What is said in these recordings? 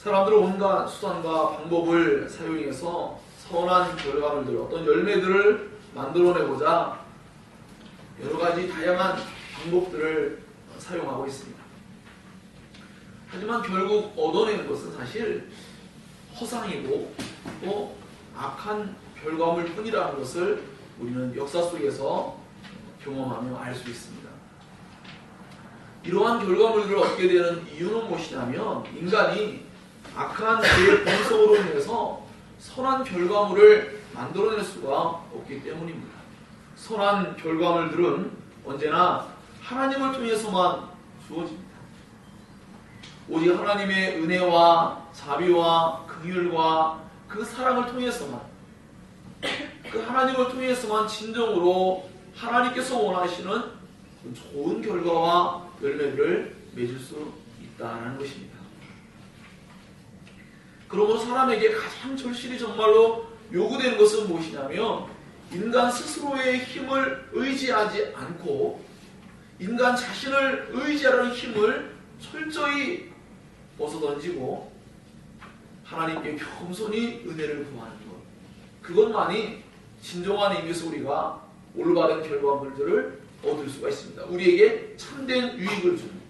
사람들은 온갖 수단과 방법을 사용해서 선한 결과물들, 어떤 열매들을 만들어내고자 여러 가지 다양한 방법들을 사용하고 있습니다. 하지만 결국 얻어내는 것은 사실 허상이고 또 악한 결과물 뿐이라는 것을 우리는 역사 속에서 경험하며 알 수 있습니다. 이러한 결과물들을 얻게 되는 이유는 무엇이냐면 인간이 악한 죄의 본성으로 인해서 선한 결과물을 만들어낼 수가 없기 때문입니다. 선한 결과물들은 언제나 하나님을 통해서만 주어집니다. 오직 하나님의 은혜와 자비와 긍휼과 그 사랑을 통해서만, 그 하나님을 통해서만 진정으로 하나님께서 원하시는 좋은 결과와 열매를 맺을 수 있다는 것입니다. 그러므로 사람에게 가장 절실히 정말로 요구되는 것은 무엇이냐면 인간 스스로의 힘을 의지하지 않고 인간 자신을 의지하려는 힘을 철저히 벗어던지고 하나님께 겸손히 은혜를 구하는 것, 그것만이 진정한 의미에서 우리가 올바른 결과물들을 얻을 수가 있습니다. 우리에게 참된 유익을 줍니다.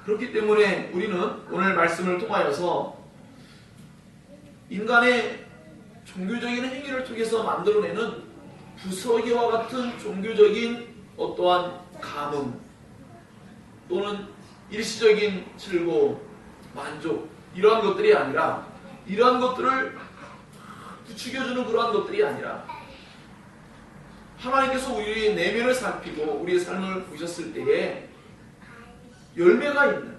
그렇기 때문에 우리는 오늘 말씀을 통하여서 인간의 종교적인 행위를 통해서 만들어내는 부스러기와 같은 종교적인 어떠한 감흥 또는 일시적인 즐거움, 만족, 이러한 것들이 아니라, 이러한 것들을 부추겨주는 그러한 것들이 아니라 하나님께서 우리의 내면을 살피고 우리의 삶을 보셨을 때에 열매가 있는,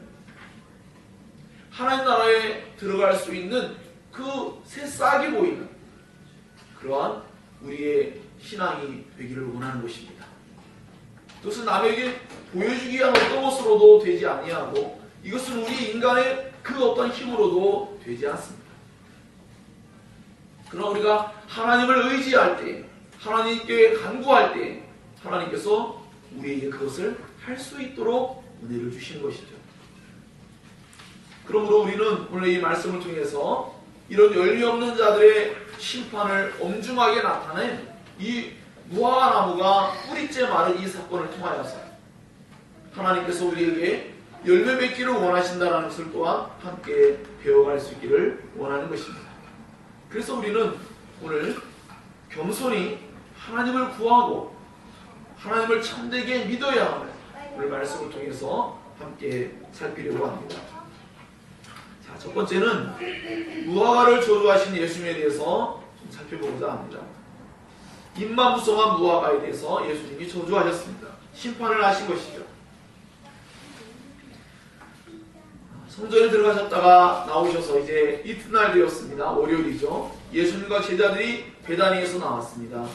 하나님 나라에 들어갈 수 있는 그 새싹이 보이는 그러한 우리의 신앙이 되기를 원하는 것입니다. 그것은 남에게 보여주기 위한 어떤 것으로도 되지 아니하고 이것은 우리 인간의 그 어떤 힘으로도 되지 않습니다. 그러나 우리가 하나님을 의지할 때, 하나님께 간구할 때 하나님께서 우리에게 그것을 할 수 있도록 은혜를 주시는 것이죠. 그러므로 우리는 오늘 이 말씀을 통해서 이런 열매 없는 자들의 심판을 엄중하게 나타낸 이 무화과나무가 뿌리째 마른 이 사건을 통하여서 하나님께서 우리에게 열매 맺기를 원하신다는 것을 또한 함께 배워갈 수 있기를 원하는 것입니다. 그래서 우리는 오늘 겸손히 하나님을 구하고 하나님을 참되게 믿어야 하는 오늘 말씀을 통해서 함께 살피려고 합니다. 자, 첫 번째는 무화과를 저주하신 예수님에 대해서 좀 살펴보고자 합니다. 입만 무성한 무화과에 대해서 예수님이 저주하셨습니다. 심판을 하신 것이죠. 성전에 들어가셨다가 나오셔서 이제 이튿날 되었습니다. 월요일이죠. 예수님과 제자들이 베다니에서 나왔습니다.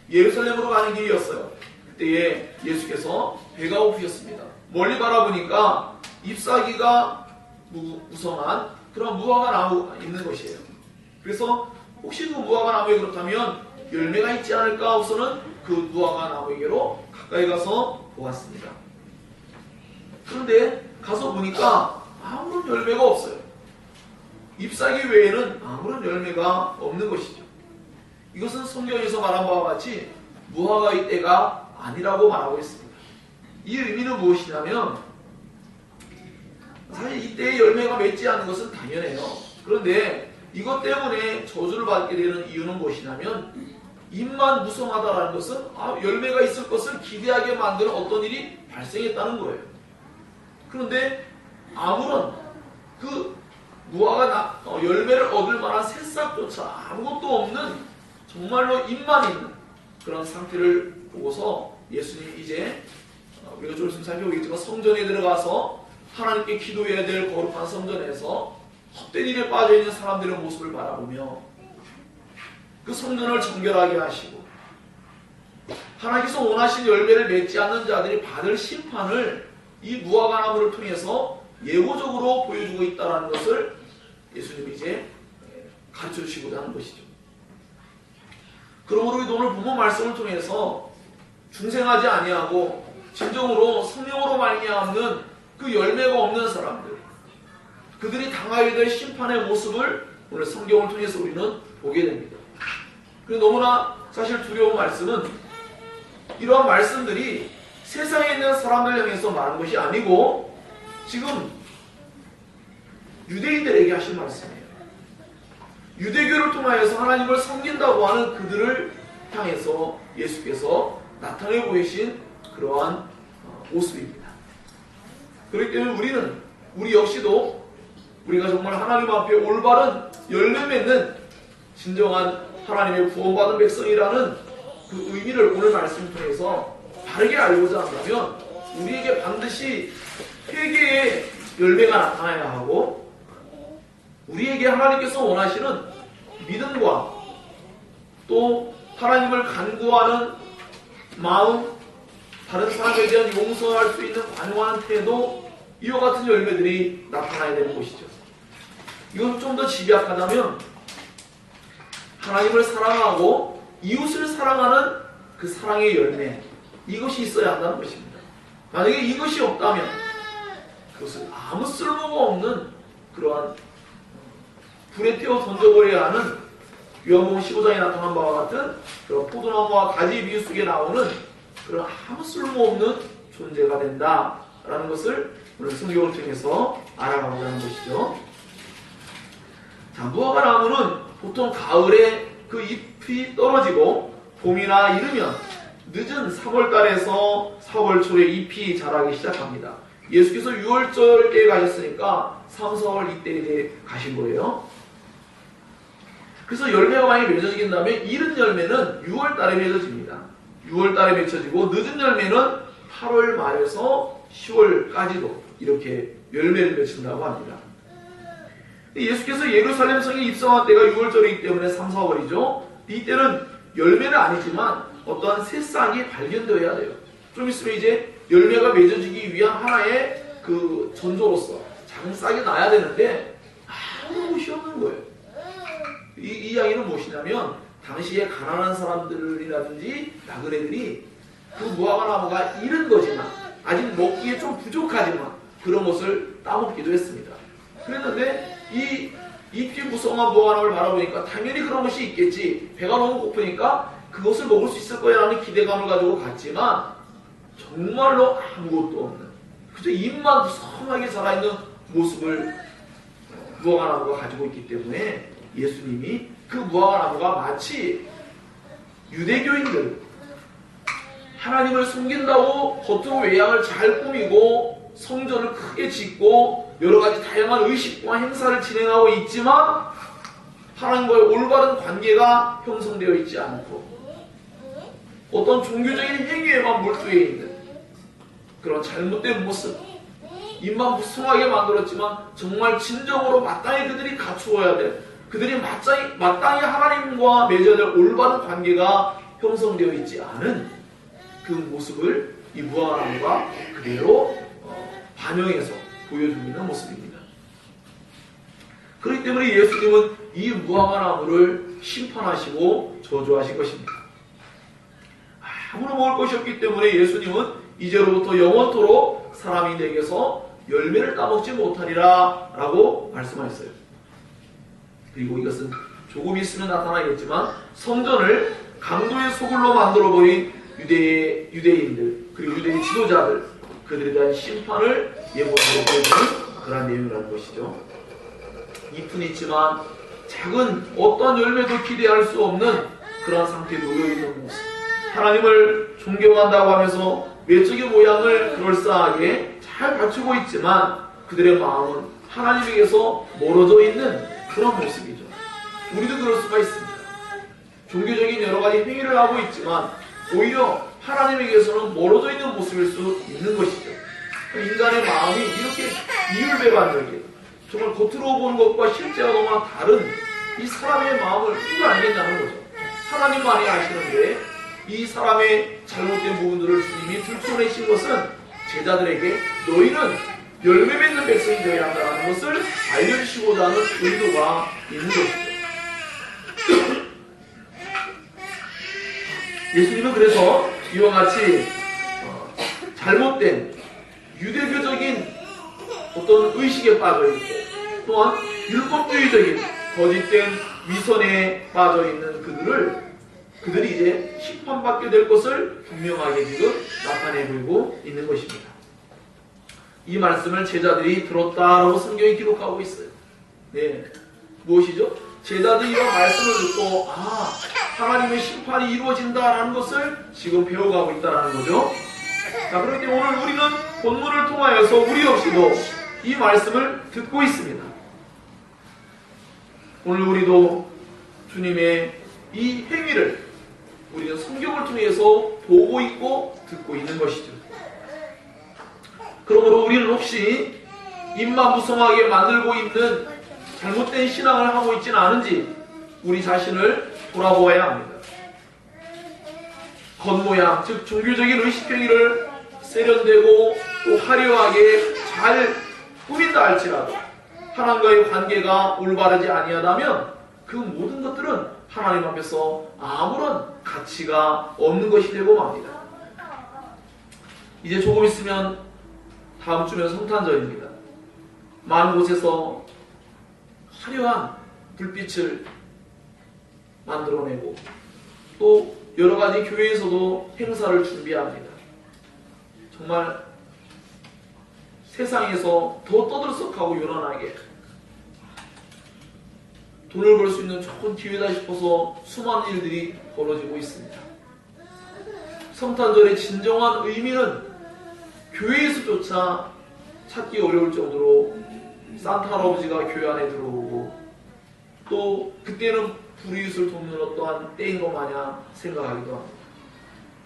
예루살렘으로 가는 길이었어요. 그때에 예수께서 배가 고프셨습니다. 멀리 바라보니까 잎사귀가 무성한 그런 무화과 나무가 있는 것이에요. 그래서 혹시 그 무화과 나무에 그렇다면 열매가 있지 않을까 하고서는 그 무화과 나무에게로 가까이 가서 보았습니다. 그런데 가서 보니까 아무런 열매가 없어요. 잎사귀 외에는 아무런 열매가 없는 것이죠. 이것은 성경에서 말한 바와 같이 무화과의 때가 아니라고 말하고 있습니다. 이 의미는 무엇이냐면 사실 이때에 열매가 맺지 않는 것은 당연해요. 그런데 이것 때문에 저주를 받게 되는 이유는 무엇이냐면 잎만 무성하다라는 것은 열매가 있을 것을 기대하게 만드는 어떤 일이 발생했다는 거예요. 그런데 아무런 그 무화과 열매를 얻을 만한 새싹조차 아무것도 없는 정말로 잎만 있는 그런 상태를 보고서 예수님이 이제 우리가 좀 있으면 살펴보겠지만 성전에 들어가서 하나님께 기도해야 될 거룩한 성전에서 헛된 일에 빠져있는 사람들의 모습을 바라보며 그 성전을 정결하게 하시고 하나님께서 원하신 열매를 맺지 않는 자들이 받을 심판을 이 무화과 나무를 통해서 예고적으로 보여주고 있다는 것을 예수님이 이제 가르쳐 주시고자 하는 것이죠. 그러므로 오늘 본문 말씀을 통해서 중생하지 아니하고 진정으로 성령으로 말미암는 그 열매가 없는 사람들, 그들이 당하게 될 심판의 모습을 오늘 성경을 통해서 우리는 보게 됩니다. 그리고 너무나 사실 두려운 말씀은 이러한 말씀들이 세상에 있는 사람들 향해서 말한 것이 아니고 지금 유대인들에게 하신 말씀이에요. 유대교를 통하여서 하나님을 섬긴다고 하는 그들을 향해서 예수께서 나타내 보이신 그러한 모습입니다. 그렇기 때문에 우리 역시도 우리가 정말 하나님 앞에 올바른 열매 맺는 진정한 하나님의 구원받은 백성이라는 그 의미를 오늘 말씀을 통해서 바르게 알고자 한다면 우리에게 반드시 회개의 열매가 나타나야 하고 우리에게 하나님께서 원하시는 믿음과 또 하나님을 간구하는 마음, 다른 사람에 대한 용서할 수 있는 관용한 태도, 이와 같은 열매들이 나타나야 되는 것이죠. 이건 좀 더 집약하자면 하나님을 사랑하고 이웃을 사랑하는 그 사랑의 열매, 이것이 있어야 한다는 것입니다. 만약에 이것이 없다면 그것은 아무 쓸모가 없는 그러한 불에 태워 던져버려야 하는 요한복음 15장에 나타난 바와 같은 그런 포도나무와 가지 비유 속에 나오는 그런 아무 쓸모없는 존재가 된다라는 것을 오늘 성경을 통해서 알아가고자 하는 것이죠. 자, 무화과 나무는 보통 가을에 그 잎이 떨어지고 봄이나 이르면 늦은 3월달에서 4월 초에 잎이 자라기 시작합니다. 예수께서 6월절에 가셨으니까 3, 4월 이때 가신 거예요. 그래서 열매가 많이 맺어지긴다면 이른 열매는 6월달에 맺어집니다. 6월달에 맺혀지고 늦은 열매는 8월 말에서 10월까지도 이렇게 열매를 맺힌다고 합니다. 예수께서 예루살렘 성에 입성한 때가 6월절이기 때문에 3, 4월이죠. 이때는 열매는 아니지만 어떠한 새싹이 발견되어야 돼요. 좀 있으면 이제 열매가 맺어지기 위한 하나의 그 전조로서 작은 싹이 나야 되는데 아무 곳이 없는 거예요. 이 이야기는 무엇이냐면 당시에 가난한 사람들이라든지 나그네들이 그 무화과 나무가 이른 거지만 아직 먹기에 좀 부족하지만 그런 것을 따먹기도 했습니다. 그랬는데 이 잎이 무성한 무화과 나무를 바라보니까 당연히 그런 것이 있겠지, 배가 너무 고프니까 그것을 먹을 수 있을 거야 라는 기대감을 가지고 갔지만 정말로 아무것도 없는, 그저 잎만 무성하게 자라있는 모습을 무화과 나무가 가지고 있기 때문에 예수님이 그 무화과 나무가 마치 유대교인들 하나님을 섬긴다고 겉으로 외양을 잘 꾸미고 성전을 크게 짓고 여러가지 다양한 의식과 행사를 진행하고 있지만 하나님과의 올바른 관계가 형성되어 있지 않고 어떤 종교적인 행위에만 몰두해 있는 그런 잘못된 모습, 입만 무성하게 만들었지만 정말 진정으로 마땅히 그들이 갖추어야 될, 그들이 마땅히 하나님과 맺어야 될 올바른 관계가 형성되어 있지 않은 그 모습을 이 무화과나무가 그대로 반영해서 보여주고 있는 모습입니다. 그렇기 때문에 예수님은 이 무화과나무를 심판하시고 저주하신 것입니다. 아무런 먹을 것이 없기 때문에 예수님은 이제로부터 영원토록 사람이 내게서 열매를 따먹지 못하리라 라고 말씀하셨어요. 그리고 이것은 조금 있으면 나타나겠지만 성전을 강도의 소굴로 만들어버린 유대인들 그리고 유대인 지도자들, 그들에 대한 심판을 예고하고 보여주는 그런 내용이라는 것이죠. 잎은 있지만 작은 어떤 열매도 기대할 수 없는 그런 상태에 놓여있는 모습, 하나님을 존경한다고 하면서 외적인 모양을 그럴싸하게 잘 갖추고 있지만 그들의 마음은 하나님에게서 멀어져 있는 그런 모습이죠. 우리도 그럴 수가 있습니다. 종교적인 여러 가지 행위를 하고 있지만 오히려 하나님에게서는 멀어져 있는 모습일 수 있는 것이죠. 인간의 마음이 이렇게 이율배반적인, 정말 겉으로 보는 것과 실제와 너무나 다른 이 사람의 마음을 누가 알겠냐는 거죠. 하나님만이 아시는데 이 사람의 잘못된 부분들을 주님이 들춰내신 것은 제자들에게 너희는 열매 맺는 백성이 되어야 한다는 것을 알려주시고자 하는 의도가 있는 것이죠. 예수님은 그래서 이와 같이 잘못된 유대교적인 어떤 의식에 빠져있고 또한 율법주의적인 거짓된 위선에 빠져있는 그들이 이제 심판받게 될 것을 분명하게 지금 나타내 보이고 있는 것입니다. 이 말씀을 제자들이 들었다라고 성경이 기록하고 있어요. 네, 무엇이죠? 제자들이 이런 말씀을 듣고 하나님의 심판이 이루어진다라는 것을 지금 배워가고 있다는 거죠. 자, 그렇기 때문에 오늘 우리는 본문을 통하여서 우리 역시도 이 말씀을 듣고 있습니다. 오늘 우리도 주님의 이 행위를 우리는 성경을 통해서 보고 있고 듣고 있는 것이죠. 그러므로 우리는 혹시 입만 무성하게 만들고 있는 잘못된 신앙을 하고 있지는 않은지 우리 자신을 돌아보아야 합니다. 겉모양, 즉 종교적인 의식행위를 세련되고 또 화려하게 잘 꾸민다 할지라도 하나님과의 관계가 올바르지 아니하다면 그 모든 것들은 하나님 앞에서 아무런 가치가 없는 것이 되고 맙니다. 이제 조금 있으면 다음 주면 성탄절입니다. 많은 곳에서 화려한 불빛을 만들어내고 또 여러가지 교회에서도 행사를 준비합니다. 정말 세상에서 더 떠들썩하고 요란하게 돈을 벌 수 있는 좋은 기회다 싶어서 수많은 일들이 벌어지고 있습니다. 성탄절의 진정한 의미는 교회에서조차 찾기 어려울 정도로 산타 할아버지가 교회 안에 들어오고 또 그때는 불이웃을 돕는 어떠한 때인 것 마냥 생각하기도 합니다.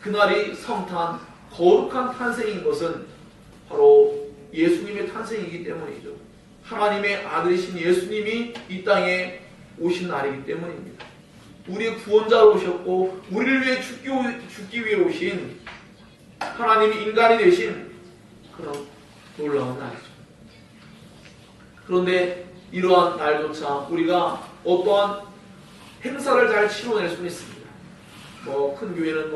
그날이 성탄, 거룩한 탄생인 것은 바로 예수님의 탄생이기 때문이죠. 하나님의 아들이신 예수님이 이 땅에 오신 날이기 때문입니다. 우리의 구원자로 오셨고 우리를 위해 죽기 위해 오신 하나님이 인간이 되신 그런 놀라운 날이죠. 그런데 이러한 날조차 우리가 어떠한 행사를 잘 치러낼 수는 있습니다. 큰 교회는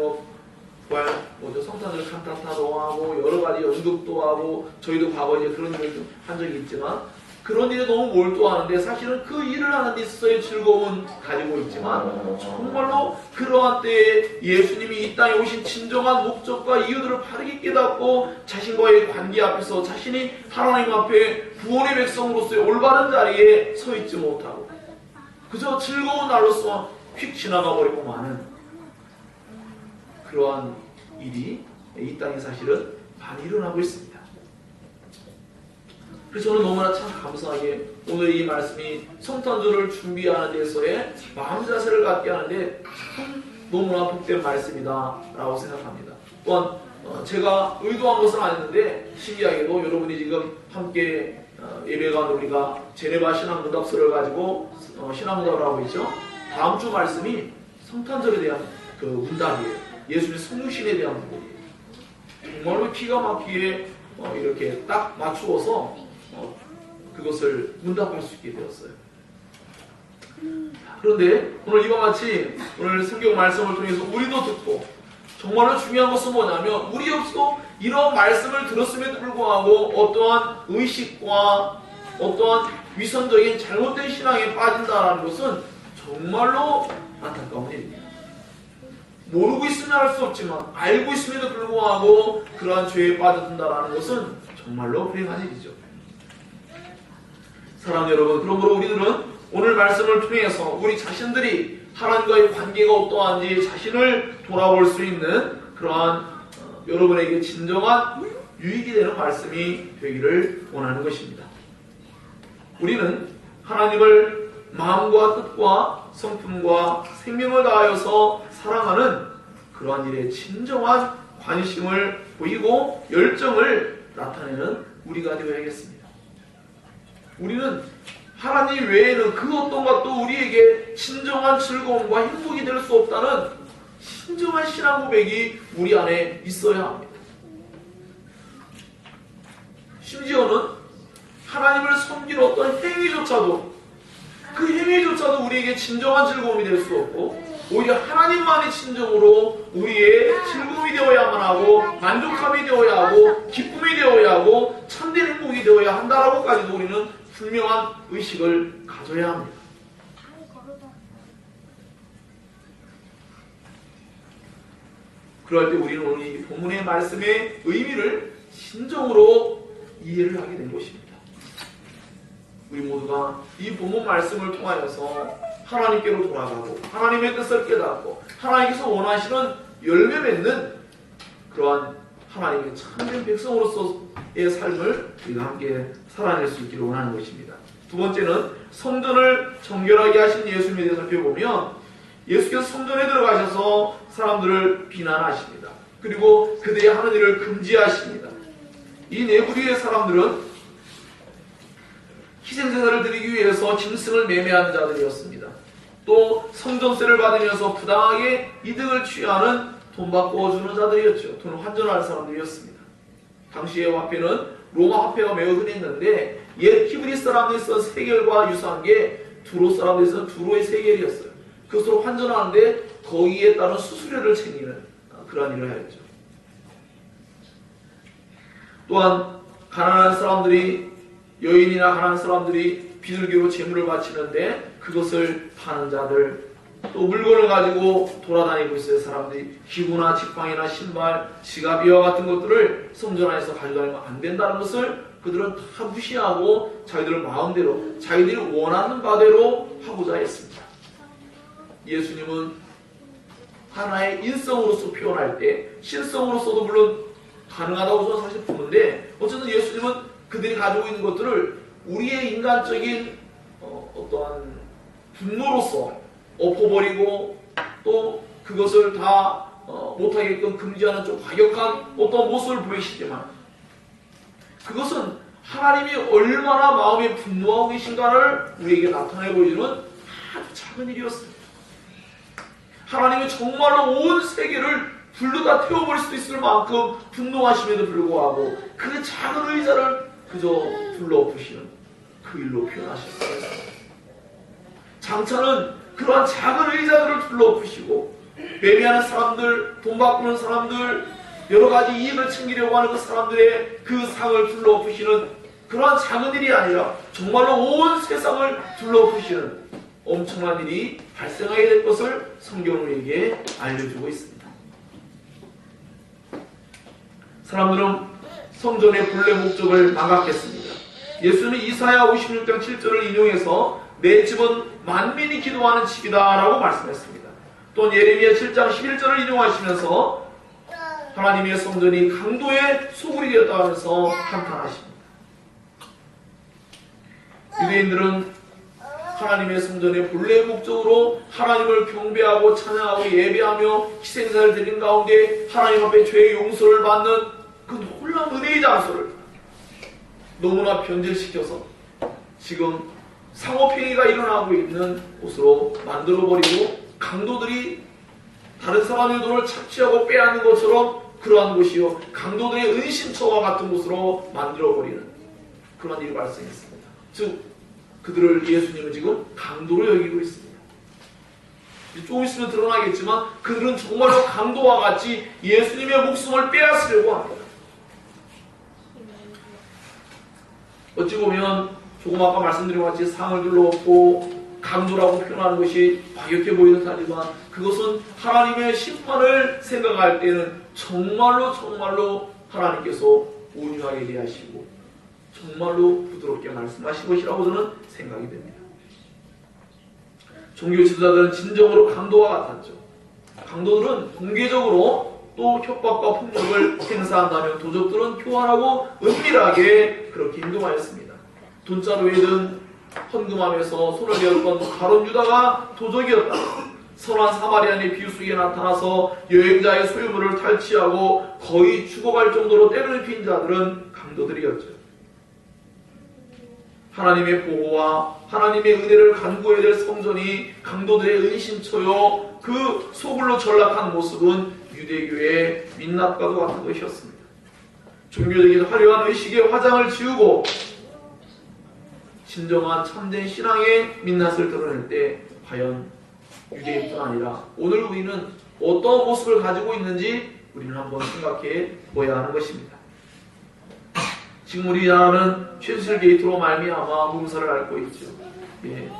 성탄절 칸타타도 하고 여러 가지 연극도 하고 저희도 과거에 그런 일을 좀 한 적이 있지만 그런 일에 너무 몰두하는데 사실은 그 일을 하는 데 있어서의 즐거움은 가지고 있지만 정말로 그러한 때에 예수님이 이 땅에 오신 진정한 목적과 이유들을 바르게 깨닫고 자신과의 관계 앞에서 자신이 하나님 앞에 구원의 백성으로서의 올바른 자리에 서 있지 못하고 그저 즐거운 날로서 휙 지나가 버리고 마는 그러한 일이 이 땅에 사실은 많이 일어나고 있습니다. 그래서 저는 너무나 참 감사하게 오늘 이 말씀이 성탄절을 준비하는 데서의 마음 자세를 갖게 하는데 참 너무나 복된 말씀이다 라고 생각합니다. 또한 제가 의도한 것은 아닌데 신기하게도 여러분이 지금 함께 예배관 우리가 제네바 신앙문답서를 가지고 신앙문답을 하고 있죠. 다음 주 말씀이 성탄절에 대한 그 문답이에요. 예수님의 성육신에 대한 문답이에요. 정말로 기가 막히게 이렇게 딱 맞추어서 그것을 문답할 수 있게 되었어요. 그런데 오늘 이와 같이 오늘 성경 말씀을 통해서 우리도 듣고 정말로 중요한 것은 뭐냐면 우리 역시도 이런 말씀을 들었음에도 불구하고 어떠한 의식과 어떠한 위선적인 잘못된 신앙에 빠진다는 것은 정말로 안타까운 일입니다. 모르고 있으면 할 수 없지만 알고 있음에도 불구하고 그러한 죄에 빠져든다는 것은 정말로 불행한 일이죠. 사랑하는 여러분, 그러므로 우리들은 오늘 말씀을 통해서 우리 자신들이 하나님과의 관계가 어떠한지 자신을 돌아볼 수 있는 그러한 여러분에게 진정한 유익이 되는 말씀이 되기를 원하는 것입니다. 우리는 하나님을 마음과 뜻과 성품과 생명을 다하여서 사랑하는 그러한 일에 진정한 관심을 보이고 열정을 나타내는 우리가 되어야겠습니다. 우리는 하나님 외에는 그 어떤 것도 우리에게 진정한 즐거움과 행복이 될 수 없다는 진정한 신앙 고백이 우리 안에 있어야 합니다. 심지어는 하나님을 섬기는 어떤 행위조차도 그 행위조차도 우리에게 진정한 즐거움이 될 수 없고 오히려 하나님만이 진정으로 우리의 즐거움이 되어야만 하고 만족함이 되어야 하고 기쁨이 되어야 하고 참된 행복이 되어야 한다라고까지도 우리는 분명한 의식을 가져야 합니다. 그럴 때 우리는 오늘 이 본문의 말씀의 의미를 신정으로 이해를 하게 된 것입니다. 우리 모두가 이 본문 말씀을 통하여서 하나님께로 돌아가고 하나님의 뜻을 깨닫고 하나님께서 원하시는 열매 맺는 그러한 하나님의 참된 백성으로서의 삶을 우리가 함께 살아낼 수 있기를 원하는 것입니다. 두 번째는 성전을 정결하게 하신 예수님에 대해서 살펴보면 예수께서 성전에 들어가셔서 사람들을 비난하십니다. 그리고 그들이 하는 일을 금지하십니다. 이 네 부류의 사람들은 희생제사를 드리기 위해서 짐승을 매매하는 자들이었습니다. 또 성전세를 받으면서 부당하게 이득을 취하는 돈 바꿔주는 자들이었죠. 돈을 환전하는 사람들이었습니다. 당시의 화폐는 로마 화폐가 매우 흔했는데 옛 히브리 사람들이 쓴 세겔과 유사한 게 두로 사람들이 쓴 두로의 세겔이었어요. 그것으로 환전하는데 거기에 따른 수수료를 챙기는 그러한 일을 하였죠. 또한 가난한 사람들이 여인이나 가난한 사람들이 비둘기로 제물을 바치는데 그것을 파는 자들, 또 물건을 가지고 돌아다니고 있어요. 사람들이 기구나 지팡이나 신발, 지갑이와 같은 것들을 성전 안에서 가져다니면 안 된다는 것을 그들은 다 무시하고 자기들 마음대로 자기들이 원하는 바대로 하고자 했습니다. 예수님은 하나의 인성으로서 표현할 때 신성으로서도 물론 가능하다고 저는 사실 보는데 어쨌든 예수님은 그들이 가지고 있는 것들을 우리의 인간적인 어떠한 분노로서 엎어버리고 또 그것을 다 못하게끔 금지하는 좀 과격한 어떤 모습을 보이시지만 그것은 하나님이 얼마나 마음에 분노하고 계신가를 우리에게 나타내 보여주는 아주 작은 일이었습니다. 하나님이 정말로 온 세계를 불로 다 태워버릴 수도 있을 만큼 분노하심에도 불구하고 그 작은 의자를 그저 불러 엎으시는 그 일로 표현하셨어요. 장차는 그러한 작은 의자들을 불러 엎으시고 매매하는 사람들, 돈 바꾸는 사람들, 여러 가지 이익을 챙기려고 하는 그 사람들의 그 상을 불러 엎으시는 그러한 작은 일이 아니라 정말로 온 세상을 불러 엎으시는 엄청난 일이 발생하게 될 것을 성경은 우리에게 알려주고 있습니다. 사람들은 성전의 본래 목적을 망각했습니다. 예수는 이사야 56장 7절을 인용해서 내 집은 만민이 기도하는 집이다 라고 말씀했습니다. 또 예레미야 7장 11절을 인용하시면서 하나님의 성전이 강도의 소굴이 되었다 하면서 한탄하십니다. 유대인들은 하나님의 성전의 본래 목적으로 하나님을 경배하고 찬양하고 예배하며 희생사를 드린 가운데 하나님 앞에 죄의 용서를 받는 그 놀라운 은혜의 장소를 너무나 변질시켜서 지금 상업행위가 일어나고 있는 곳으로 만들어버리고 강도들이 다른 사람의 돈을 착취하고 빼앗는 것처럼 그러한 곳이요 강도들의 은신처와 같은 곳으로 만들어버리는 그런 일이 발생했습니다. 즉 그들을 예수님은 지금 강도로 여기고 있습니다. 조금 있으면 드러나겠지만 그들은 정말로 강도와 같이 예수님의 목숨을 빼앗으려고 합니다. 어찌 보면 조금 아까 말씀드린 것 같이 상을 둘러엎고 강도라고 표현하는 것이 과격해 보이는 하지만 그것은 하나님의 심판을 생각할 때는 정말로 하나님께서 온유하게 대하시고 정말로 부드럽게 말씀하신 것이라고 저는 생각이 됩니다. 종교 지도자들은 진정으로 강도와 같았죠. 강도들은 공개적으로 또 협박과 폭력을 행사한다면 도적들은 교활하고 은밀하게 그렇게 행동하였습니다. 돈자루에든 헌금함에서 손을 대었던 가룟 유다가 도적이었다. 선한 사마리아인의 비유속에 나타나서 여행자의 소유물을 탈취하고 거의 죽어갈 정도로 때를 핀 자들은 강도들이었죠. 하나님의 보호와 하나님의 은혜를 간구해야 될 성전이 강도들의 은신처요 그 소굴로 전락한 모습은 유대교의 민낯과도 같은 것이었습니다. 종교적인 화려한 의식의 화장을 지우고 진정한 참된 신앙의 민낯을 드러낼 때 과연 유대인뿐 아니라 오늘 우리는 어떤 모습을 가지고 있는지 우리는 한번 생각해 보아야 하는 것입니다. 지금 우리나라는 최순실 게이트로 말미암아 문서를 앓고 있죠. 예.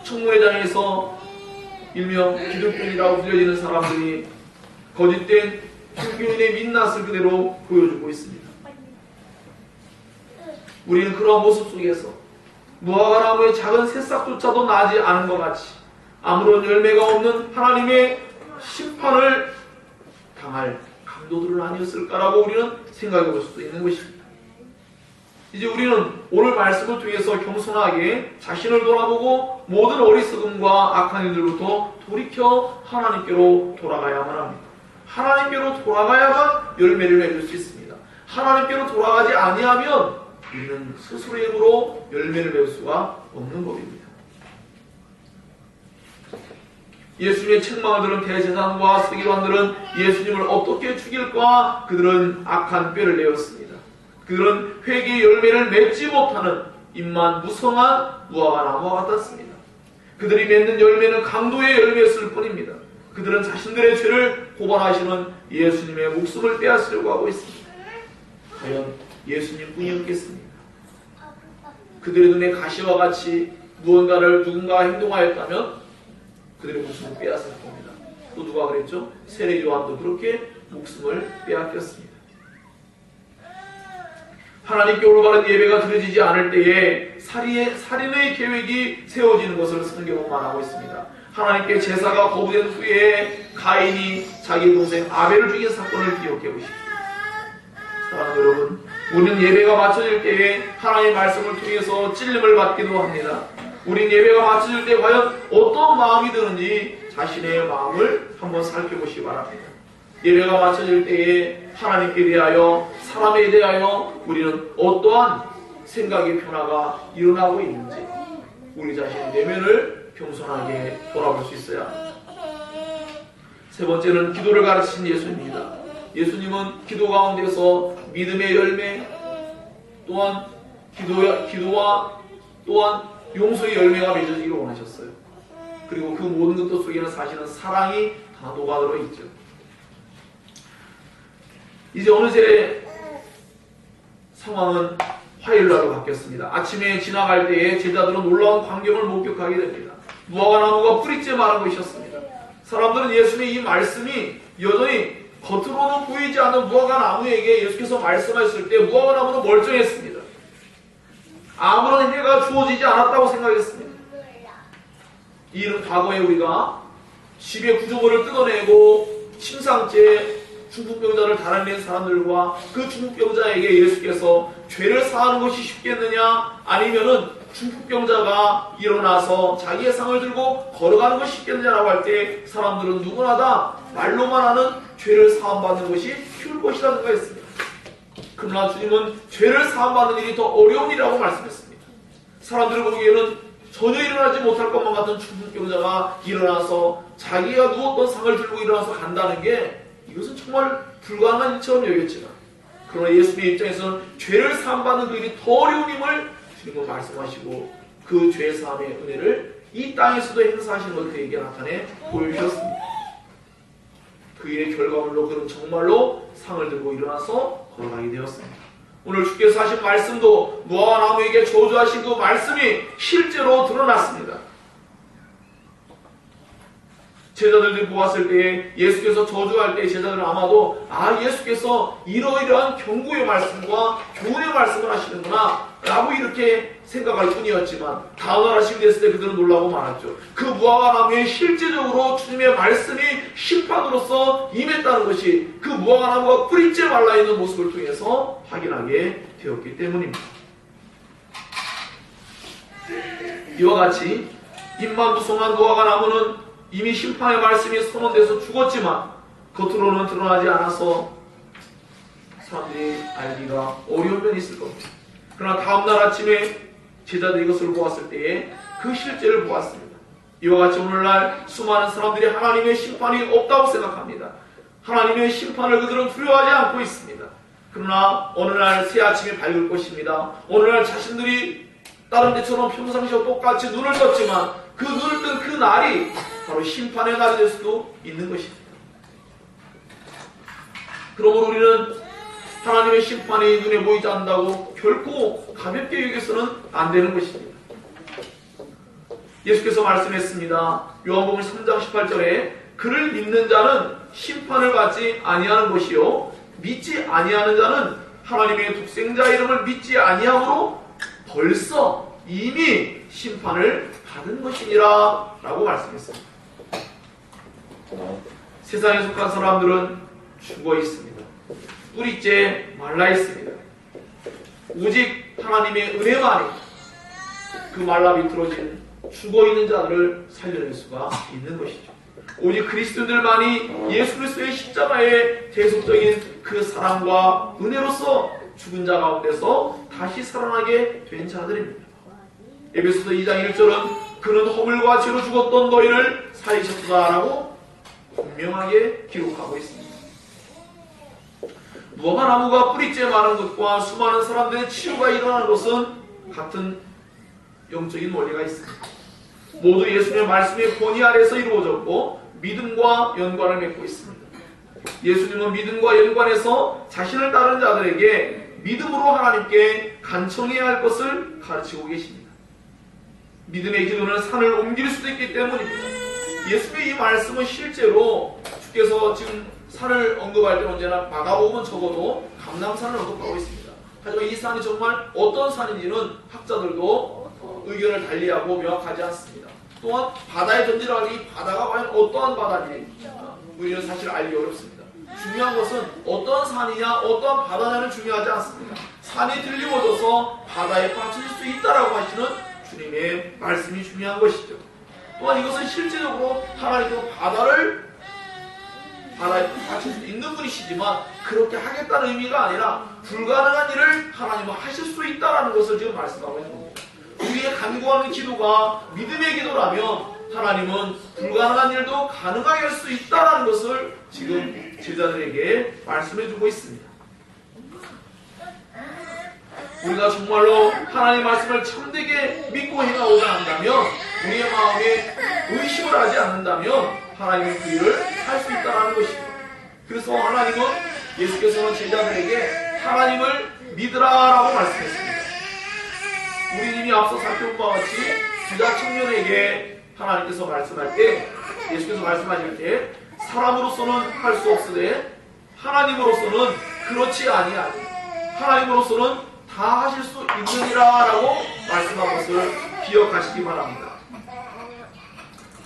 청문회장에서 일명 기독교인이라고 불려지는 사람들이 거짓된 종교인의 민낯을 그대로 보여주고 있습니다. 우리는 그러한 모습 속에서 무화과 나무의 작은 새싹조차도 나지 않은 것 같이 아무런 열매가 없는 하나님의 심판을 당할 강도들은 아니었을까라고 우리는 생각해 볼 수도 있는 것입니다. 이제 우리는 오늘 말씀을 통해서 겸손하게 자신을 돌아보고 모든 어리석음과 악한 일들로부터 돌이켜 하나님께로 돌아가야만 합니다. 하나님께로 돌아가야만 열매를 맺을 수 있습니다. 하나님께로 돌아가지 아니하면 우리는 스스로의 힘으로 열매를 맺을 수가 없는 법입니다. 예수님의 책망을 들은 대제사장과 서기관들은 예수님을 어떻게 죽일까 그들은 악한 꾀를 내었습니다. 그들은 회개의 열매를 맺지 못하는 입만 무성한 무화과 나무와 같았습니다. 그들이 맺는 열매는 강도의 열매였을 뿐입니다. 그들은 자신들의 죄를 고발하시는 예수님의 목숨을 빼앗으려고 하고 있습니다. 과연 예수님뿐이었겠습니까? 그들의 눈에 가시와 같이 무언가를 누군가 행동하였다면 그들의 목숨을 빼앗을 겁니다. 또 누가 그랬죠? 세례 요한도 그렇게 목숨을 빼앗겼습니다. 하나님께 올바른 예배가 드려지지 않을 때에 살인의 계획이 세워지는 것을 성경은 말하고 있습니다. 하나님께 제사가 거부된 후에 가인이 자기 동생 아벨을 죽인 사건을 기억해 보십시오. 사랑하는 여러분, 우리는 예배가 맞춰질 때에 하나님의 말씀을 통해서 찔림을 받기도 합니다. 우린 예배가 맞춰질 때 과연 어떤 마음이 드는지 자신의 마음을 한번 살펴보시기 바랍니다. 예배가 맞춰질 때에 하나님께 대하여 사람에 대하여 우리는 어떠한 생각의 변화가 일어나고 있는지 우리 자신의 내면을 겸손하게 돌아볼 수 있어야 합니다. 세 번째는 기도를 가르치신 예수님입니다. 예수님은 기도 가운데서 믿음의 열매 또한 기도와 또한 용서의 열매가 맺어지기를 원하셨어요. 그리고 그 모든 것들 속에는 사실은 사랑이 다 녹아들어 있죠. 이제 어느새 상황은 화요일날로 바뀌었습니다. 아침에 지나갈 때에 제자들은 놀라운 광경을 목격하게 됩니다. 무화과 나무가 뿌리째 마른 것이었습니다. 사람들은 예수님의 이 말씀이 여전히 겉으로는 보이지 않는 무화과 나무에게 예수께서 말씀하셨을 때 무화과 나무는 멀쩡했습니다. 아무런 해가 주어지지 않았다고 생각했습니다. 이 일은 과거에 우리가 집의 구조물을 뜯어내고 침상째 중풍병자를 달아낸 사람들과 그 중풍병자에게 예수께서 죄를 사하는 것이 쉽겠느냐 아니면은 중풍병자가 일어나서 자기의 상을 들고 걸어가는 것이 쉽겠느냐라고 할 때 사람들은 누구나 다 말로만 하는 죄를 사함받는 것이 쉬울 것이라는 거였습니다. 그러나 주님은 죄를 사함받는 일이 더 어려운 일이라고 말씀했습니다. 사람들이 보기에는 전혀 일어나지 못할 것만 같은 중풍병자가 일어나서 자기가 누웠던 상을 들고 일어나서 간다는 게 이것은 정말 불가능한 일처럼 여겼지만 그러나 예수님의 입장에서는 죄를 사함받는 그 일이 더 어려움임을 주님은 말씀하시고 그 죄 사함의 은혜를 이 땅에서도 행사하시는 걸 그에게 나타내 보여주셨습니다. 그 일의 결과물로 그는 정말로 상을 들고 일어나서 걸어가게 되었습니다. 오늘 주께서 하신 말씀도 무화과 나무에게 저주하신 그 말씀이 실제로 드러났습니다. 제자들이 보았을 때에 예수께서 저주할 때 제자들은 아마도 예수께서 이러이러한 경고의 말씀과 교훈의 말씀을 하시는구나 라고 이렇게 생각할 뿐이었지만 다음날 아침이 됐을 때 그들은 놀라고 말았죠. 그 무화과 나무에 실제적으로 주님의 말씀이 심판으로서 임했다는 것이 그 무화과 나무가 뿌리째 말라있는 모습을 통해서 확인하게 되었기 때문입니다. 이와 같이 입만 무성한 무화과 나무는 이미 심판의 말씀이 선언돼서 죽었지만 겉으로는 드러나지 않아서 사람들이 알기가 어려운 면이 있을 겁니다. 그러나 다음날 아침에 제자들이 이것을 보았을 때에 그 실제를 보았습니다. 이와 같이 오늘날 수많은 사람들이 하나님의 심판이 없다고 생각합니다. 하나님의 심판을 그들은 두려워하지 않고 있습니다. 그러나 어느 날 새 아침이 밝을 것입니다. 어느 날 자신들이 다른 데처럼 평상시와 똑같이 눈을 떴지만 그 눈을 뜬 그 날이 바로 심판의 날이 될 수도 있는 것입니다. 그러므로 우리는 하나님의 심판이 눈에 보이지 않는다고 결코 가볍게 여겨서는 안 되는 것입니다. 예수께서 말씀했습니다. 요한복음 3장 18절에 그를 믿는 자는 심판을 받지 아니하는 것이요 믿지 아니하는 자는 하나님의 독생자 이름을 믿지 아니함으로 벌써 이미 심판을 받은 것이니라 라고 말씀했습니다. 세상에 속한 사람들은 죽어 있습니다. 뿌리째 말라 있습니다. 오직 하나님의 은혜만이 그 말라 비틀어진 죽어있는 자들을 살려낼 수가 있는 것이죠. 오직 그리스도인들만이 예수 그리스도의 십자가의 대속적인 그 사랑과 은혜로서 죽은 자 가운데서 다시 살아나게 된 자들입니다. 에베소서 2장 1절은 그는 허물과 죄로 죽었던 너희를 살리셨다라고 분명하게 기록하고 있습니다. 무화과 나무가 뿌리째 마른 것과 수많은 사람들의 치유가 일어나는 것은 같은 영적인 원리가 있습니다. 모두 예수님의 말씀의 권위 아래서 이루어졌고 믿음과 연관을 맺고 있습니다. 예수님은 믿음과 연관해서 자신을 따르는 자들에게 믿음으로 하나님께 간청해야 할 것을 가르치고 계십니다. 믿음의 기도는 산을 옮길 수도 있기 때문입니다. 예수님의 이 말씀은 실제로 주께서 지금 산을 언급할 때 언제나 마가복음은 적어도 감람산을 언급하고 있습니다. 하지만 이 산이 정말 어떤 산인지는 학자들도 의견을 달리하고 명확하지 않습니다. 또한 바다에 던지라고 이 바다가 과연 어떠한 바다인지 우리는 사실 알기 어렵습니다. 중요한 것은 어떤 산이냐 어떠한 바다냐는 중요하지 않습니다. 산이 들리워져서 바다에 빠질 수 있다라고 하시는 주님의 말씀이 중요한 것이죠. 또한 이것은 실제적으로 하나님도 바다에 빠질 수 있는 분이시지만 그렇게 하겠다는 의미가 아니라 불가능한 일을 하나님은 하실 수 있다는 것을 지금 말씀하고 있는 겁니다. 우리의 간구하는 기도가 믿음의 기도라면 하나님은 불가능한 일도 가능하게 할 수 있다는 것을 지금 제자들에게 말씀해주고 있습니다. 우리가 정말로 하나님의 말씀을 참되게 믿고 행하고자 한다면 우리의 마음에 의심을 하지 않는다면 하나님은 그 일을 할 수 있다는 것입니다. 그래서 하나님은 예수께서는 제자들에게 하나님을 믿으라라고 말씀했습니다. 우리 이미 앞서 살펴본 바와 같이 부자 청년에게 하나님께서 말씀할 때 예수께서 말씀하실 때 사람으로서는 할 수 없으되 하나님으로서는 그렇지 아니하니 하나님으로서는 다 하실 수 있느니라 라고 말씀한 것을 기억하시기 바랍니다.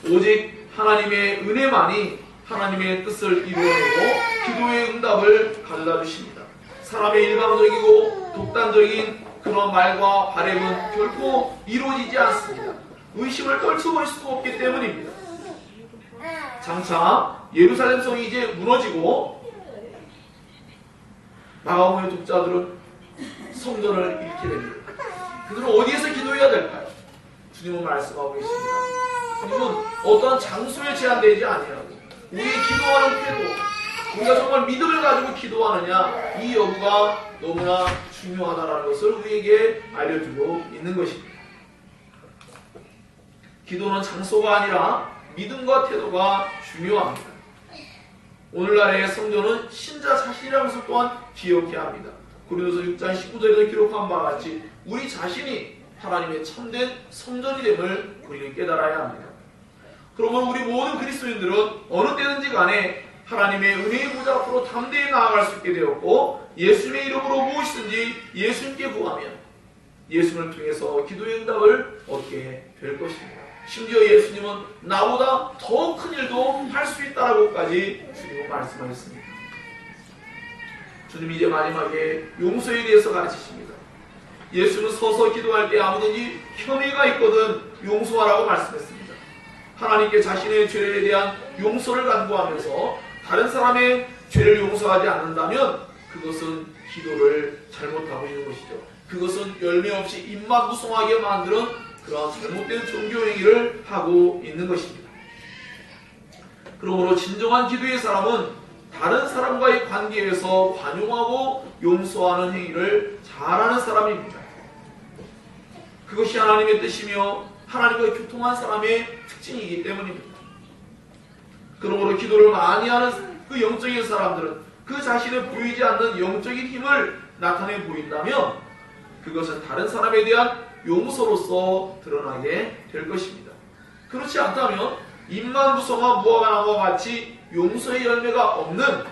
오직 하나님의 은혜만이 하나님의 뜻을 이루어내고 기도의 응답을 가져다 주십니다. 사람의 일방적이고 독단적인 그런 말과 바램은 결코 이루어지지 않습니다. 의심을 떨쳐버릴 수가 없기 때문입니다. 장차 예루살렘 성이 이제 무너지고 마가복음의 독자들은 성전을 잃게 됩니다. 그들은 어디에서 기도해야 될까요? 주님은 말씀하고 계십니다. 주님은 어떠한 장소에 제한되지 아니하고 우리의 기도하는 태도, 우리가 정말 믿음을 가지고 기도하느냐 이 여부가 너무나 중요하다는 것을 우리에게 알려주고 있는 것입니다. 기도는 장소가 아니라 믿음과 태도가 중요합니다. 오늘날의 성전은 신자 자신이라는 것을 또한 기억해야 합니다. 고린도서 6장 19절에서 기록한 바와 같이 우리 자신이 하나님의 참된 성전이 됨을 우리는 깨달아야 합니다. 그러면 우리 모든 그리스도인들은 어느 때든지 간에 하나님의 은혜의 보좌 앞으로 담대히 나아갈 수 있게 되었고 예수님의 이름으로 무엇이든지 예수님께 구하면 예수님을 통해서 기도의 응답을 얻게 될 것입니다. 심지어 예수님은 나보다 더 큰 일도 할 수 있다라고까지 주님은 말씀하셨습니다. 주님이 이제 마지막에 용서에 대해서 가르치십니다. 예수는 서서 기도할 때 아무든지 혐의가 있거든 용서하라고 말씀했습니다. 하나님께 자신의 죄에 대한 용서를 간구하면서 다른 사람의 죄를 용서하지 않는다면 그것은 기도를 잘못하고 있는 것이죠. 그것은 열매 없이 입만 무성하게 만드는 그런 잘못된 종교 행위를 하고 있는 것입니다. 그러므로 진정한 기도의 사람은 다른 사람과의 관계에서 관용하고 용서하는 행위를 잘하는 사람입니다. 그것이 하나님의 뜻이며 하나님과 교통한 사람의 특징이기 때문입니다. 그러므로 기도를 많이 하는 그 영적인 사람들은 그 자신의 보이지 않는 영적인 힘을 나타내 보인다면 그것은 다른 사람에 대한 용서로서 드러나게 될 것입니다. 그렇지 않다면 입만 무성한 무화과나무와 같이 용서의 열매가 없는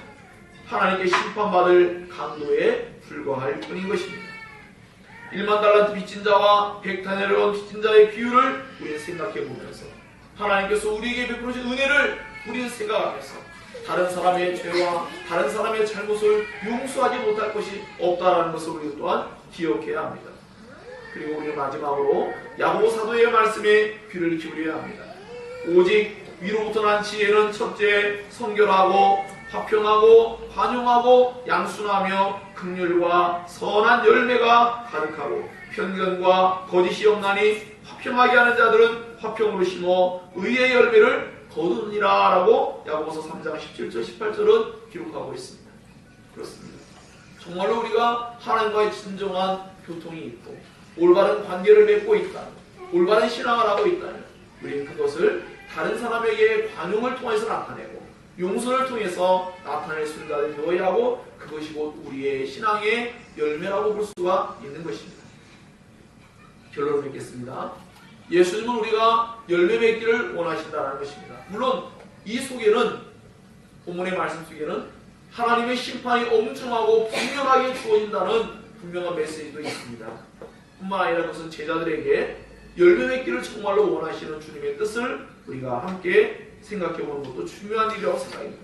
하나님께 심판받을 강도에 불과할 뿐인 것입니다. 1만 달란트 빚진 자와 100타네를 얻은 빚진 자의 비율을 우리는 생각해 보면서 하나님께서 우리에게 베푸신 은혜를 우리는 생각하면서 다른 사람의 죄와 다른 사람의 잘못을 용서하지 못할 것이 없다는 것을 우리 또한 기억해야 합니다. 그리고 우리는 마지막으로 야고보 사도의 말씀에 귀를 기울여야 합니다. 오직 위로부터 난 지혜는 첫째 성결하고 화평하고 관용하고 양순하며 긍휼과 선한 열매가 가득하고 편견과 거짓이 없나니 화평하게 하는 자들은 화평으로 심어 의의 열매를 거두니라 라고 야고보서 3장 17절 18절은 기록하고 있습니다. 그렇습니다. 정말로 우리가 하나님과의 진정한 교통이 있고 올바른 관계를 맺고 있다면, 올바른 신앙을 하고 있다면 우리는 그것을 다른 사람에게 관용을 통해서 나타내고 용서를 통해서 나타낼 순간을 되어야 하고 그것이 곧 우리의 신앙의 열매라고 볼 수가 있는 것입니다. 결론을 맺겠습니다. 예수님은 우리가 열매 맺기를 원하신다는 것입니다. 물론 이 속에는 본문의 말씀 속에는 하나님의 심판이 엄중하고 분명하게 주어진다는 분명한 메시지도 있습니다. 뿐만 아니라 그것은 제자들에게 열매 맺기를 정말로 원하시는 주님의 뜻을 우리가 함께 생각해 보는 것도 중요한 일이라고 생각합니다.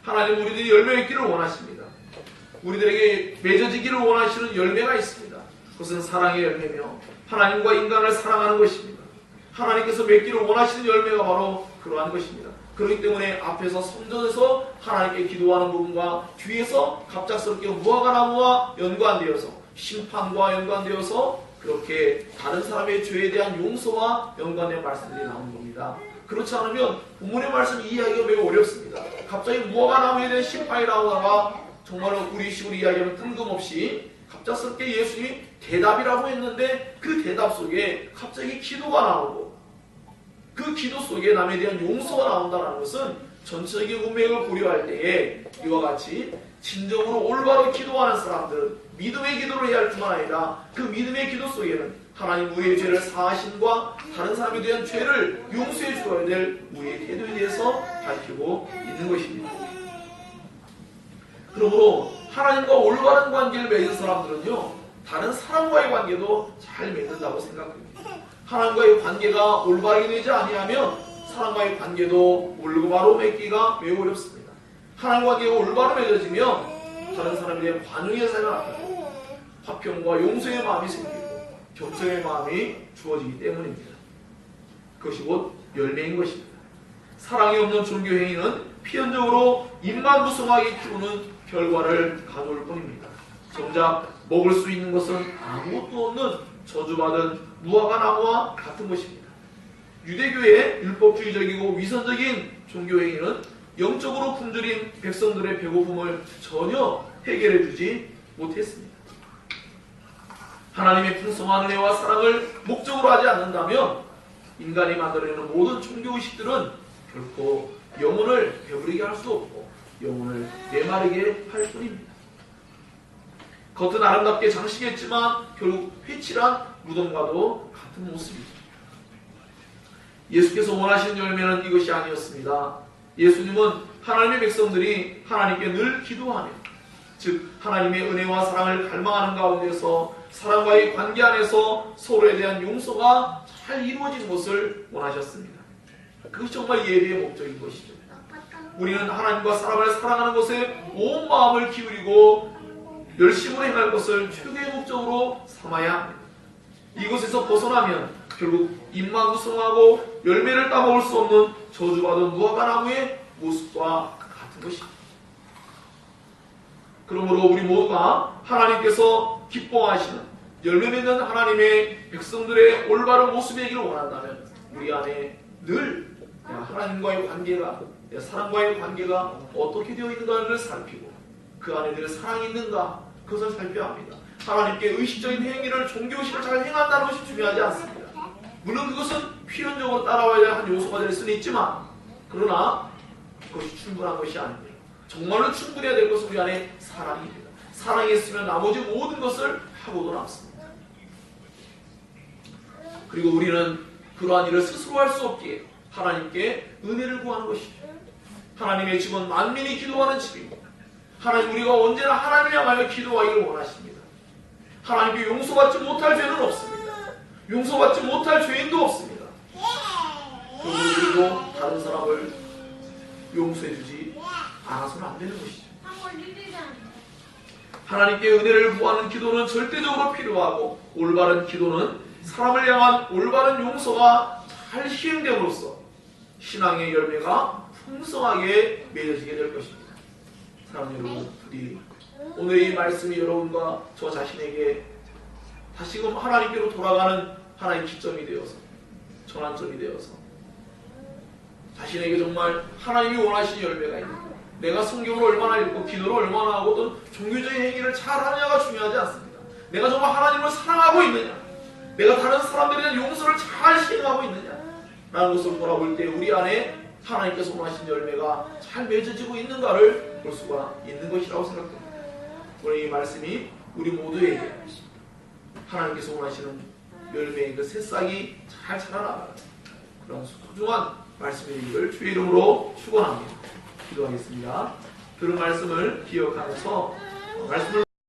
하나님 우리들이 열매 맺기를 원하십니다. 우리들에게 맺어지기를 원하시는 열매가 있습니다. 그것은 사랑의 열매며 하나님과 인간을 사랑하는 것입니다. 하나님께서 맺기를 원하시는 열매가 바로 그러한 것입니다. 그렇기 때문에 앞에서 성전에서 하나님께 기도하는 부분과 뒤에서 갑작스럽게 무화과나무와 연관되어서 심판과 연관되어서 그렇게 다른 사람의 죄에 대한 용서와 연관된 말씀들이 나오는 겁니다. 그렇지 않으면 본문의 말씀 이해하기가 매우 어렵습니다. 갑자기 무화과나무에 대한 심판이 나오다가 정말로 우리식으로 이야기하면 뜬금없이 갑작스럽게 예수님이 대답이라고 했는데 그 대답 속에 갑자기 기도가 나오고 그 기도 속에 남에 대한 용서가 나온다는 것은 전체적인 운명을 고려할 때에 이와 같이 진정으로 올바로 기도하는 사람들은 믿음의 기도를 해야 할 뿐만 아니라 그 믿음의 기도 속에는 하나님 우리의 죄를 사하심과 다른 사람에 대한 죄를 용서해 주어야 될 우리의 태도에 대해서 밝히고 있는 것입니다. 그러므로 하나님과 올바른 관계를 맺은 사람들은요 다른 사람과의 관계도 잘 맺는다고 생각합니다. 하나님과의 관계가 올바르게 되지 아니하면 사람과의 관계도 올바로 맺기가 매우 어렵습니다. 하나님과 관계가 올바로 맺어지면 다른 사람에 대한 관용의 사회가 나타나고 화평과 용서의 마음이 생기고 겸손의 마음이 주어지기 때문입니다. 그것이 곧 열매인 것입니다. 사랑이 없는 종교행위는 필연적으로 입만 무성하게 키우는 결과를 가져올 뿐입니다. 정작 먹을 수 있는 것은 아무것도 없는 저주받은 무화과나무와 같은 것입니다. 유대교의 율법주의적이고 위선적인 종교행위는 영적으로 굶주린 백성들의 배고픔을 전혀 해결해 주지 못했습니다. 하나님의 풍성한 은혜와 사랑을 목적으로 하지 않는다면 인간이 만들어내는 모든 종교의식들은 결코 영혼을 배부르게 할 수 없고 영혼을 메마르게 할 뿐입니다. 겉은 아름답게 장식했지만 결국 회칠한 무덤과도 같은 모습이죠. 예수께서 원하시는 열매는 이것이 아니었습니다. 예수님은 하나님의 백성들이 하나님께 늘 기도하며 즉 하나님의 은혜와 사랑을 갈망하는 가운데서 사람과의 관계 안에서 서로에 대한 용서가 잘 이루어지는 것을 원하셨습니다. 그것이 정말 예배의 목적인 것이죠. 우리는 하나님과 사람을 사랑하는 것에 온 마음을 기울이고 열심으로 행할 것을 최고의 목적으로 삼아야 합니다. 이것에서 벗어나면 결국 입만 무성하고 열매를 따먹을 수 없는 저주받은 무화과나무의 모습과 같은 것입니다. 그러므로 우리 모두가 하나님께서 기뻐하시는 열매 맺는 하나님의 백성들의 올바른 모습이기를 원한다면 우리 안에 늘 하나님과의 관계가 사람과의 관계가 어떻게 되어 있는가를 살피고 그 안에 늘 사랑이 있는가 그것을 살펴야 합니다. 하나님께 의식적인 행위를 종교의식을 잘 행한다는 것이 중요하지 않습니다. 물론 그것은 필연적으로 따라와야 할 한 요소가 될 수는 있지만 그러나 그것이 충분한 것이 아닙니다. 정말로 충분해야 될 것은 우리 안에 사랑입니다. 사랑이 있으면 나머지 모든 것을 하고도 남습니다. 그리고 우리는 그러한 일을 스스로 할 수 없기에 하나님께 은혜를 구하는 것이죠. 하나님의 집은 만민이 기도하는 집입니다. 하나님, 우리가 언제나 하나님을 향하여 기도하기를 원하십니다. 하나님께 용서받지 못할 죄는 없습니다. 용서받지 못할 죄인도 없습니다. 그리고 다른 사람을 용서해주지 않아서는 안 되는 것이죠. 하나님께 은혜를 구하는 기도는 절대적으로 필요하고, 올바른 기도는 사람을 향한 올바른 용서가 잘 시행됨으로써 신앙의 열매가 풍성하게 맺어지게 될 것입니다. 사랑하는 여러분, 우리 오늘 이 말씀이 여러분과 저 자신에게 다시금 하나님께로 돌아가는 하나의 기점이 되어서, 전환점이 되어서 자신에게 정말 하나님이 원하시는 열매가 있는, 내가 성경을 얼마나 읽고 기도를 얼마나 하고 어떤 종교적인 행위를 잘하느냐가 중요하지 않습니다. 내가 정말 하나님을 사랑하고 있느냐, 내가 다른 사람들에 대한 용서를 잘 시행하고 있느냐 라는 것을 돌아볼 때 우리 안에 하나님께서 원하신 열매가 잘 맺어지고 있는가를 볼 수가 있는 것이라고 생각됩니다. 오늘 이 말씀이 우리 모두에게 하나님께서 원하시는 열매의 그 새싹이 잘 자라나가는 그런 소중한 말씀이 되기를 주의 이름으로 축원합니다. 기도하겠습니다. 들은 말씀을 기억하면서 말씀을